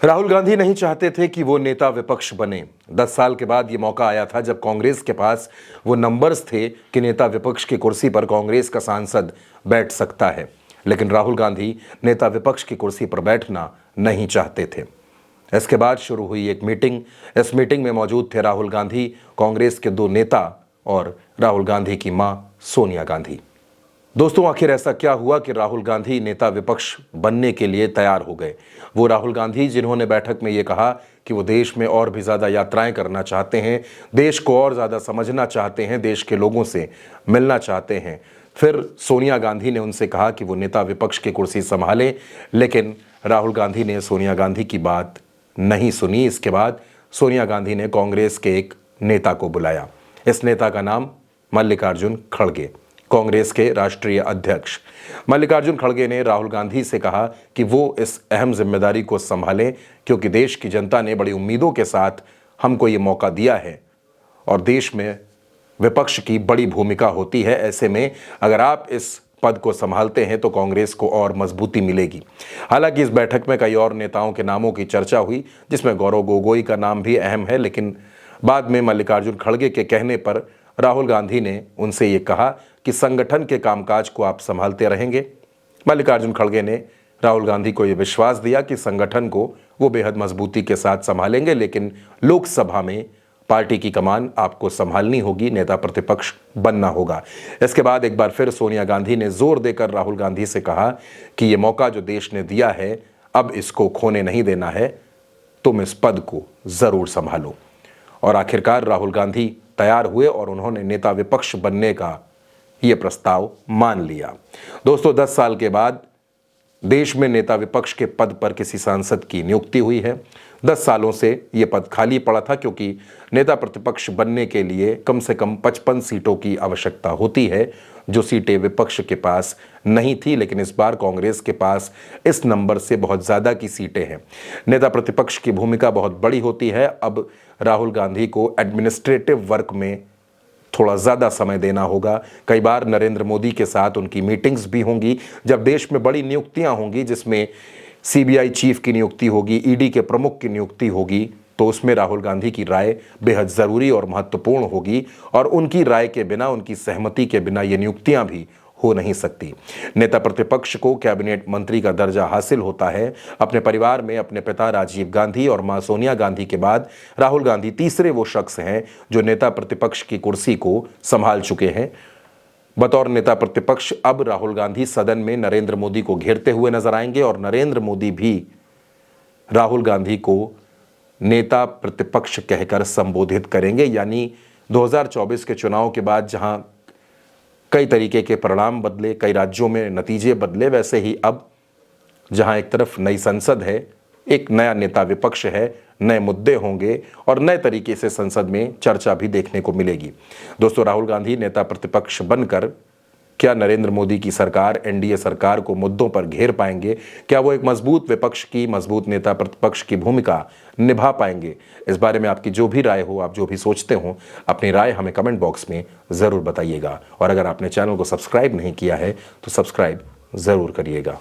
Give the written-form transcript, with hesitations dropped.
राहुल गांधी नहीं चाहते थे कि वो नेता विपक्ष बने। 10 साल के बाद ये मौका आया था जब कांग्रेस के पास वो नंबर्स थे कि नेता विपक्ष की कुर्सी पर कांग्रेस का सांसद बैठ सकता है। लेकिन राहुल गांधी नेता विपक्ष की कुर्सी पर बैठना नहीं चाहते थे। इसके बाद शुरू हुई एक मीटिंग। इस मीटिंग में मौजूद थे राहुल गांधी, कांग्रेस के 2 नेता और राहुल गांधी की मां सोनिया गांधी। दोस्तों, आखिर ऐसा क्या हुआ कि राहुल गांधी नेता विपक्ष बनने के लिए तैयार हो गए? वो राहुल गांधी जिन्होंने बैठक में ये कहा कि वो देश में और भी ज़्यादा यात्राएं करना चाहते हैं, देश को और ज़्यादा समझना चाहते हैं, देश के लोगों से मिलना चाहते हैं। फिर सोनिया गांधी ने उनसे कहा कि वो नेता विपक्ष की कुर्सी संभालें, लेकिन राहुल गांधी ने सोनिया गांधी की बात नहीं सुनी। इसके बाद सोनिया गांधी ने कांग्रेस के एक नेता को बुलाया। इस नेता का नाम मल्लिकार्जुन खड़गे, कांग्रेस के राष्ट्रीय अध्यक्ष। मल्लिकार्जुन खड़गे ने राहुल गांधी से कहा कि वो इस अहम जिम्मेदारी को संभालें, क्योंकि देश की जनता ने बड़ी उम्मीदों के साथ हमको ये मौका दिया है और देश में विपक्ष की बड़ी भूमिका होती है। ऐसे में अगर आप इस पद को संभालते हैं तो कांग्रेस को और मजबूती मिलेगी। हालांकि इस बैठक में कई और नेताओं के नामों की चर्चा हुई, जिसमें गौरव गोगोई का नाम भी अहम है। लेकिन बाद में मल्लिकार्जुन खड़गे के कहने पर राहुल गांधी ने उनसे ये कहा कि संगठन के कामकाज को आप संभालते रहेंगे। मल्लिकार्जुन खड़गे ने राहुल गांधी को यह विश्वास दिया कि संगठन को वो बेहद मजबूती के साथ संभालेंगे, लेकिन लोकसभा में पार्टी की कमान आपको संभालनी होगी, नेता प्रतिपक्ष बनना होगा। इसके बाद एक बार फिर सोनिया गांधी ने जोर देकर राहुल गांधी से कहा कि ये मौका जो देश ने दिया है, अब इसको खोने नहीं देना है, तुम इस पद को जरूर संभालो। और आखिरकार राहुल गांधी तैयार हुए और उन्होंने नेता विपक्ष बनने का यह प्रस्ताव मान लिया। दोस्तों, 10 साल के बाद देश में नेता विपक्ष के पद पर किसी सांसद की नियुक्ति हुई है। 10 सालों से यह पद खाली पड़ा था, क्योंकि नेता प्रतिपक्ष बनने के लिए कम से कम 55 सीटों की आवश्यकता होती है, जो सीटें विपक्ष के पास नहीं थी। लेकिन इस बार कांग्रेस के पास इस नंबर से बहुत ज़्यादा की सीटें हैं। नेता प्रतिपक्ष की भूमिका बहुत बड़ी होती है। अब राहुल गांधी को एडमिनिस्ट्रेटिव वर्क में थोड़ा ज़्यादा समय देना होगा। कई बार नरेंद्र मोदी के साथ उनकी मीटिंग्स भी होंगी। जब देश में बड़ी नियुक्तियां होंगी, जिसमें सीबीआई चीफ की नियुक्ति होगी, ईडी के प्रमुख की नियुक्ति होगी, तो उसमें राहुल गांधी की राय बेहद ज़रूरी और महत्वपूर्ण होगी। और उनकी राय के बिना, उनकी सहमति के बिना ये नियुक्तियां भी हो नहीं सकती। नेता प्रतिपक्ष को कैबिनेट मंत्री का दर्जा हासिल होता है। अपने परिवार में अपने पिता राजीव गांधी और मां सोनिया गांधी के बाद राहुल गांधी तीसरे वो शख्स हैं जो नेता प्रतिपक्ष की कुर्सी को संभाल चुके हैं। बतौर नेता प्रतिपक्ष अब राहुल गांधी सदन में नरेंद्र मोदी को घेरते हुए नजर आएंगे और नरेंद्र मोदी भी राहुल गांधी को नेता प्रतिपक्ष कहकर संबोधित करेंगे। यानी 2024 के चुनाव के बाद जहां कई तरीके के परिणाम बदले, कई राज्यों में नतीजे बदले, वैसे ही अब जहां एक तरफ नई संसद है, एक नया नेता विपक्ष है, नए मुद्दे होंगे और नए तरीके से संसद में चर्चा भी देखने को मिलेगी। दोस्तों, राहुल गांधी नेता प्रतिपक्ष बनकर क्या नरेंद्र मोदी की सरकार, एनडीए सरकार को मुद्दों पर घेर पाएंगे? क्या वो एक मजबूत विपक्ष की, मजबूत नेता प्रतिपक्ष की भूमिका निभा पाएंगे? इस बारे में आपकी जो भी राय हो, आप जो भी सोचते हो, अपनी राय हमें कमेंट बॉक्स में ज़रूर बताइएगा। और अगर आपने चैनल को सब्सक्राइब नहीं किया है तो सब्सक्राइब ज़रूर करिएगा।